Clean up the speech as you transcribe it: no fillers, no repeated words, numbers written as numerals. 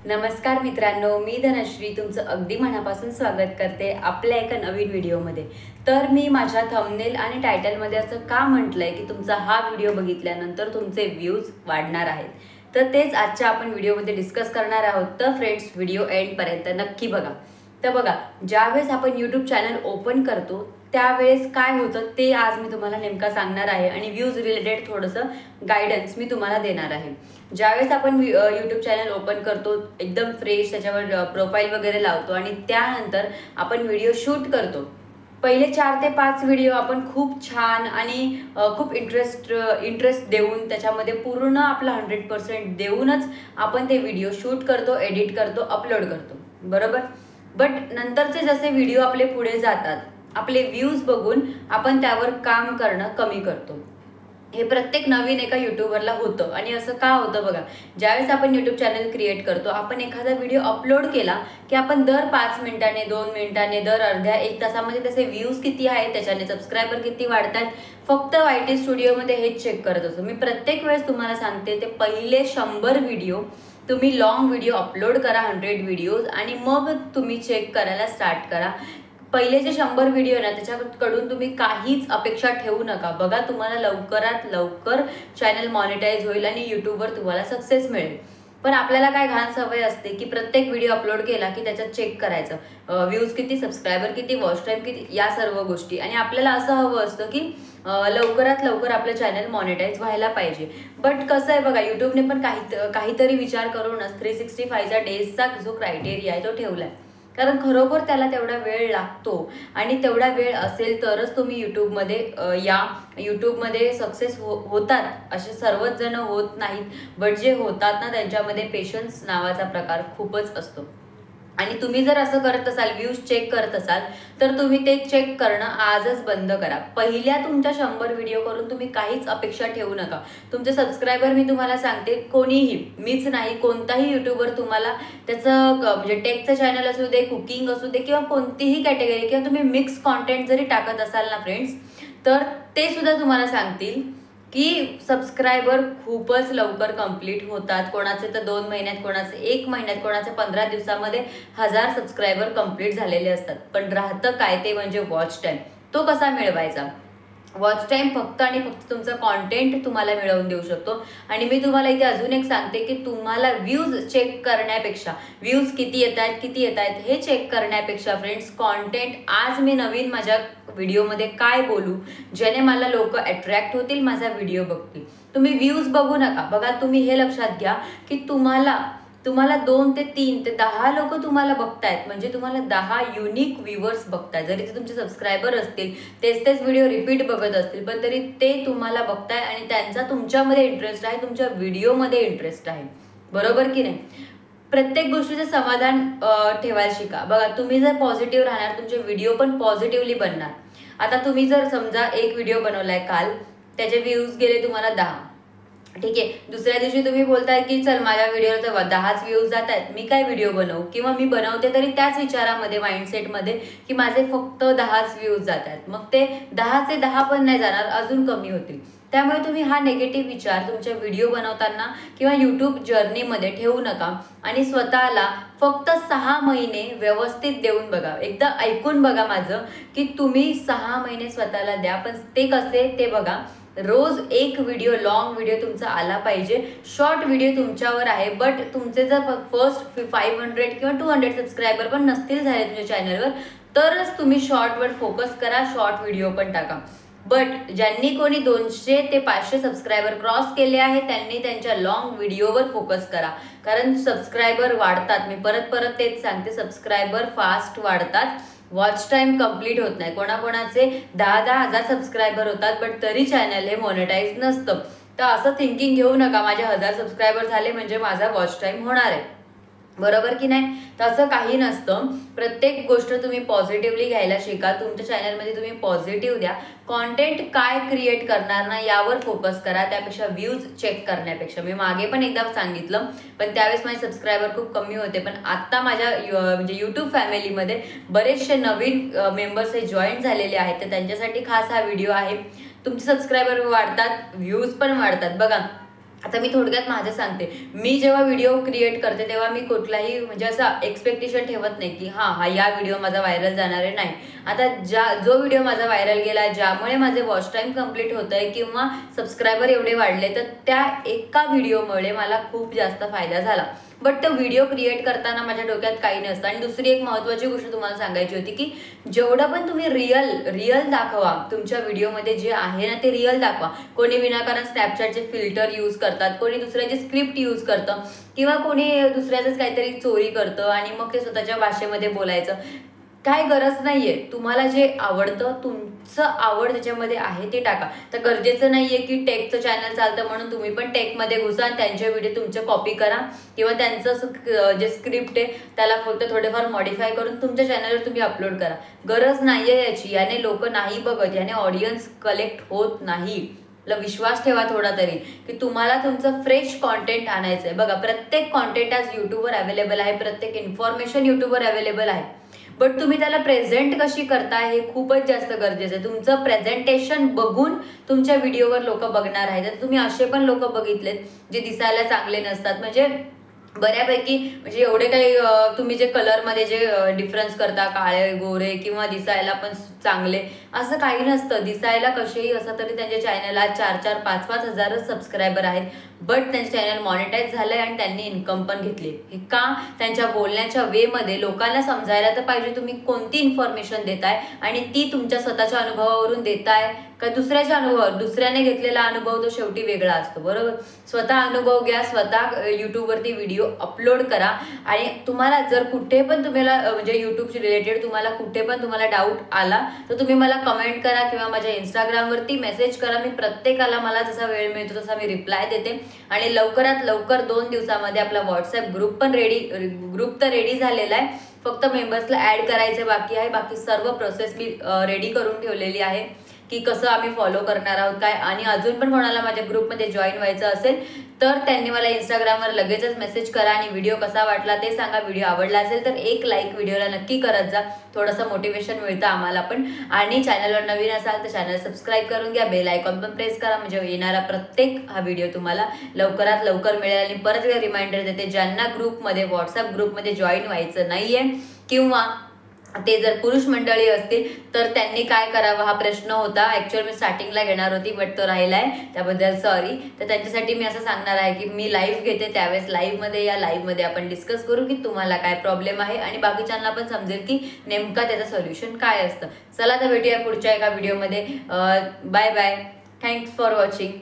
नमस्कार मित्रांनो, मी धनश्री तुमचं अगदी मनापासून स्वागत करते आपल्या एका नवीन व्हिडिओमध्ये। तर मी माझ्या थंबनेल आणि टायटलमध्ये असं का म्हटलंय की तुमचा हा व्हिडिओ बघितल्यानंतर तुमचे व्ह्यूज वाढणार आहेत, तर तेच आजच्या आपण व्हिडिओमध्ये डिस्कस करणार आहोत। तर फ्रेंड्स, व्हिडिओ एंडपर्यंत नक्की बघा। तर बघा, ज्यावेळेस आपण यूट्यूब चॅनल ओपन करतो त्यावेळेस काय होतं ते आज मी तुम्हाला नेमका सांगणार आहे आणि व्ह्यूज रिलेटेड थोडंसं गायडन्स मी तुम्हाला देणार आहे। ज्यावेळेस आपण यूट्यूब चॅनल ओपन करतो एकदम फ्रेश त्याच्यावर प्रोफाईल वगैरे लावतो आणि त्यानंतर आपण व्हिडिओ शूट करतो। पहिले 4 ते 5 व्हिडिओ आपण खूप छान आणि खूप इंटरेस्ट देऊन त्याच्यामध्ये पूर्ण आपला 100% देऊनच आपण ते व्हिडिओ शूट करतो, एडिट करतो, अपलोड करतो, बरोबर। बट नंतरचे जसे व्हिडिओ आपले पुढे जातात, आपले व्ह्यूज बघून आपण त्यावर काम करणं कमी करतो। हे प्रत्येक नवीन एका यूट्यूबरला होतं आणि असं का होतं बघा, ज्यावेळेस आपण यूट्यूब चॅनल क्रिएट करतो, आपण एखादा व्हिडिओ अपलोड केला की आपण दर 5 मिनिटांनी, 2 मिनिटांनी, दर अर्ध्या 1 तासामध्ये त्याचे व्ह्यूज किती आहेत, त्याच्याने सबस्क्रायबर किती वाढतात, फक्त YT स्टुडिओमध्ये हेच चेक करत असतो। मी प्रत्येक वेळेस तुम्हाला सांगते, ते पहिले 100 व्हिडिओ तुम्ही लॉंग व्हिडिओ अपलोड करा, 100 व्हिडिओज, आणि मग तुम्ही चेक करायला स्टार्ट करा। पहिले जे 100 व्हिडिओ ना त्याच्याकडून तुम्ही काहीच अपेक्षा ठेवू नका। बघा, तुम्हाला लवकरात लवकर चॅनल मॉनिटाईज होईल आणि यूट्यूबवर तुम्हाला सक्सेस मिळेल। पण आपल्याला काय घाण सवय असते की प्रत्येक व्हिडिओ अपलोड केला की त्याच्यात चेक करायचं व्ह्यूज किती, सबस्क्रायबर किती, वॉच टाइम किती, या सर्व गोष्टी, आणि आपल्याला असं हवं असतं की लवकरात लवकर आपलं चॅनल मॉनिटाईज व्हायला पाहिजे। बट कसं आहे बघा, यूट्यूबने पण काहीतरी विचार करूनच 365 डेजचा जो क्रायटेरिया आहे तो ठेवला आहे, कारण खरोखर त्याला तेवढा वेळ लागतो आणि तेवढा वेळ असेल तरच तुम्ही यूट्यूबमध्ये सक्सेस होतात। असे सर्वच जण होत नाहीत, बट जे होतात ना त्यांच्यामध्ये पेशन्स नावाचा प्रकार खूपच असतो। आणि तुम्ही जर असं करत असाल, व्ह्यूज चेक करत असाल, तर तुम्ही ते चेक करणं आजच बंद करा। पहिल्या तुमच्या 100 व्हिडिओ करून तुम्ही काहीच अपेक्षा ठेवू नका। तुमचे सबस्क्रायबर मी तुम्हाला सांगते, कोणीही, मीच नाही, कोणताही यूट्यूबर तुम्हाला त्याचं म्हणजे टेकचं चॅनल असू दे, कुकिंग असू दे, किंवा कोणतीही कॅटेगरी, किंवा तुम्ही मिक्स कॉन्टेंट जरी टाकत असाल ना फ्रेंड्स, तर ते सुद्धा तुम्हाला सांगतील की सबस्क्रायबर खूपच लवकर कंप्लीट होतात। कोणाचे तर 2 महिन्यात, कोणाचे 1 महिन्यात, कोणाचे 15 दिवसामध्ये 1000 सबस्क्रायबर कंप्लीट झालेले असतात। पण राहतं काय ते म्हणजे वॉच टाइम। तो कसा मिळवायचा? वॉच टाइम फक्त आणि फक्त तुमचा कॉन्टेंट तुम्हाला मिळवून देऊ शकतो। आणि मी तुम्हाला इथे अजून एक सांगते की तुम्हाला व्ह्यूज चेक करण्यापेक्षा, व्ह्यूज किती येत आहेत हे चेक करण्यापेक्षा फ्रेंड्स, कॉन्टेंट आज मी नवीन माझ्या व्हिडिओमध्ये काय बोलू ज्याने मला लोक अट्रॅक्ट होतील, माझा व्हिडिओ बघतील। तुम्ही व्ह्यूज बघू नका। बघा, तुम्ही हे लक्षात घ्या की तुम्हाला 2 ते 3 ते 10 लोक तुम्हाला बघतायत, म्हणजे तुम्हाला 10 युनिक व्ह्यूअर्स बघतायत। जरी ते तुमचे सबस्क्रायबर असतील, तेच व्हिडिओ रिपीट बघत असतील, पण तरी ते तुम्हाला बघताय आणि त्यांचा तुमच्यामध्ये इंटरेस्ट आहे, तुमच्या व्हिडिओमध्ये इंटरेस्ट आहे, बरोबर की नाही। प्रत्येक गोष्टीचं समाधान ठेवायला शिका। बघा, तुम्ही जर पॉझिटिव्ह राहणार, तुमचे व्हिडिओ पण पॉझिटिव्हली बनणार। आता तुम्ही जर समजा एक व्हिडिओ बनवलाय काल, त्याचे व्ह्यूज गेले तुम्हाला 10, ठीक आहे। दुसऱ्या दिवशी तुम्ही बोलताय की चल, माझ्या व्हिडिओला तर 10च व्ह्यूज जात आहेत, मी काय व्हिडिओ बनवू, किंवा मी बनवते तरी त्याच विचारामध्ये, माइंडसेटमध्ये की माझे फक्त 10च व्ह्यूज जात आहेत, मग ते 10चे 10 पण नाही जाणार, अजून कमी होतील। त्यामुळे तुम्ही हा नेगेटिव्ह विचार तुमच्या व्हिडिओ बनवताना किंवा यूट्यूब जर्नीमध्ये ठेवू नका आणि स्वतःला फक्त 6 महिने व्यवस्थित देऊन बघा। एकदा ऐकून बघा माझं की तुम्ही 6 महिने स्वतःला द्या, पण ते कसे ते बघा। रोज एक व्हिडिओ, लॉंग व्हिडिओ तुमचा आला पाहिजे। शॉर्ट व्हिडिओ तुमच्यावर आहे, बट तुमचे जर फर्स्ट 500 किंवा 200 सबस्क्रायबर पण नसतील झाले तुमच्या चॅनलवर, तरच तुम्ही शॉर्टवर फोकस करा, शॉर्ट व्हिडिओ पण टाका। बट ज्यांनी कोणी 200 ते 500 सबस्क्रायबर क्रॉस केले आहे, त्यांनी त्यांच्या लॉंग व्हिडिओवर फोकस करा, कारण सबस्क्रायबर वाढतात। मी परत तेच सांगते, सबस्क्रायबर फास्ट वाढतात, वॉच टाइम कंप्लीट होत नाही। कोणाकोणाचे 10-10 हजार सबस्क्रायबर होतात, बट तरी चॅनल हे मॉनिटाईज नसतं। तर असं थिंकिंग घेऊ नका, माझे 1000 सबस्क्रायबर झाले म्हणजे माझा वॉच टाइम होणार आहे, बरोबर की नाही। तसं काही नसतं। प्रत्येक गोष्ट तुम्ही पॉझिटिव्हली घ्यायला शिका। तुमच्या चॅनलमध्ये तुम्ही पॉझिटिव्ह द्या, कॉन्टेंट काय क्रिएट करणार ना यावर फोकस करा, त्यापेक्षा व्ह्यूज चेक करण्यापेक्षा। मी मागे पण एकदा सांगितलं, पण त्यावेळेस माझे सबस्क्रायबर खूप कमी होते, पण आता माझ्या म्हणजे यूट्यूब फॅमिलीमध्ये बरेचसे नवीन मेंबर्स हे जॉईन झालेले आहेत, तर त्यांच्यासाठी खास हा व्हिडिओ आहे। तुमचे सबस्क्रायबर वाढतात, व्ह्यूज पण वाढतात। बघा, आता मी थोडक्यात माझं सांगते. मी जेव्हा व्हिडिओ क्रिएट करते तेव्हा मी कुठलाही म्हणजे असं एक्सपेक्टेशन ठेवत नाही की हा या व्हिडिओ माझा व्हायरल जाणार आहे. नाही, आता जो व्हिडिओ माझा व्हायरल गेला, ज्यामुळे माझे वॉच टाईम कम्प्लीट होत आहे किंवा सबस्क्रायबर एवढे वाढले, तर त्या एका व्हिडिओमुळे मला खूप जास्त फायदा झाला. बट तो व्हिडिओ क्रिएट करताना माझ्या डोक्यात काही नसतं. आणि दुसरी एक महत्त्वाची गोष्ट तुम्हाला सांगायची होती की जेवढं पण तुम्ही रिअल दाखवा, तुमच्या व्हिडिओमध्ये जे आहे ना ते रिअल दाखवा. कोणी विनाकारण स्नॅपचॅटचे फिल्टर यूज करतात, कोणी दुसऱ्याची स्क्रिप्ट यूज करतं किंवा कोणी दुसऱ्याचंच काहीतरी चोरी करतं आणि मग ते स्वतःच्या भाषेमध्ये बोलायचं. काय गरज नाहीये. तुम्हाला जे आवडतं, तुमचं आवड त्याच्यामध्ये आहे ते टाका. तर गरजेचं नाहीये की टेकचं चॅनल चालतं म्हणून तुम्ही पण टेकमध्ये घुसा आणि त्यांचे व्हिडिओ तुमचे कॉपी करा किंवा त्यांचं जे स्क्रिप्ट आहे त्याला फक्त थोडेफार मॉडिफाय करून तुमच्या चॅनलवर तुम्ही अपलोड करा. गरज नाहीये याची. याने लोक नाही बघत, याने ऑडियन्स कलेक्ट होत नाही. विश्वास ठेवा थोडा तरी की तुम्हाला तुमचं फ्रेश कॉन्टेंट आणायचं आहे. बघा, प्रत्येक कॉन्टेंट आज यूट्यूबवर अवेलेबल आहे, प्रत्येक इन्फॉर्मेशन यूट्यूबवर अवेलेबल आहे. बट तुम्ही त्याला प्रेझेंट कशी करताय हे खूपच जास्त गरजेचं आहे. तुमचं प्रेझेंटेशन बघून तुमच्या व्हिडिओवर लोक बघणार आहेत. तर तुम्ही असे पण लोक बघितलेत जे दिसायला चांगले नसतात, म्हणजे बऱ्यापैकी म्हणजे एवढे काही तुम्ही जे कलरमध्ये जे डिफरन्स करता, काळे गोरे किंवा दिसायला पण चांगले, असं काही नसतं. दिसायला कसेही असं तरी त्यांच्या चॅनलला 4-4, 5-5 हजार सबस्क्रायबर आहेत. बट त्यांचे चॅनल मॉनिटाईज झालंय आणि त्यांनी इन्कम पण घेतली. हे का? त्यांच्या बोलण्याच्या वेमध्ये लोकांना समजायला तर पाहिजे तुम्ही कोणती इन्फॉर्मेशन देताय आणि ती तुमच्या स्वतःच्या अनुभवावरून देताय का दुसऱ्याच्या अनुभवावर. दुसऱ्याने घेतलेला अनुभव तो शेवटी वेगळा असतो, बरोबर. स्वतः अनुभव घ्या, स्वतः यूट्यूबवरती व्हिडिओ अपलोड करा. आणि तुम्हाला जर कुठे पण तुम्हाला म्हणजे यूट्यूबशी रिलेटेड तुम्हाला कुठे पण तुम्हाला डाऊट आला तर तुम्ही मला कमेंट करा किंवा माझ्या इंस्टाग्रामवरती मेसेज करा. मी प्रत्येकाला मला जसा वेळ मिळतो तसा मी रिप्लाय देते. आणि लवकरात लवकर 2 दिवसामध्ये आपला व्हॉट्सअप ग्रुप तर रेडी झालेला आहे. फक्त मेंबर्सला ॲड करायचे बाकी आहे. बाकी सर्व प्रोसेस मी रेडी करून ठेवलेली आहे की कसं आम्ही फॉलो करणार आहोत काय. आणि अजून पण कोणाला माझ्या ग्रुपमध्ये जॉईन व्हायचं असेल तर त्यांनी मला इंस्टाग्रामवर लगेचच मेसेज करा आणि व्हिडिओ कसा वाटला ते सांगा. व्हिडिओ आवडला असेल तर एक लाईक व्हिडिओला नक्की करत जा, थोडंसं मोटिवेशन मिळतं आम्हाला पण. आणि चॅनलवर नवीन असाल तर चॅनल सबस्क्राईब करून घ्या, बेल आयकॉन पण प्रेस करा, म्हणजे येणारा प्रत्येक हा व्हिडिओ तुम्हाला लवकरात लवकर मिळेल. आणि परत एकदा रिमाइंडर देते, ज्यांना ग्रुपमध्ये व्हॉट्सअप ग्रुपमध्ये जॉईन व्हायचं नाहीये किंवा ते जर पुरुष मंडळी असतील तर त्यांनी काय करावं हा प्रश्न होता. ऍक्च्युअली मी स्टार्टिंगला घेणार होती बट तो राहिलाय, त्याबद्दल सॉरी. तर त्यांच्यासाठी मी असं सांगणार आहे की मी लाईव्ह घेते, त्यावेळेस लाईव्हमध्ये या, लाईव्हमध्ये आपण डिस्कस करू की तुम्हाला काय प्रॉब्लेम आहे आणि बाकीच्यांना पण समजेल की नेमका त्याचं सोल्युशन काय असतं. चला तर भेटूया पुढच्या एका व्हिडिओमध्ये. Bye bye. Thanks for watching.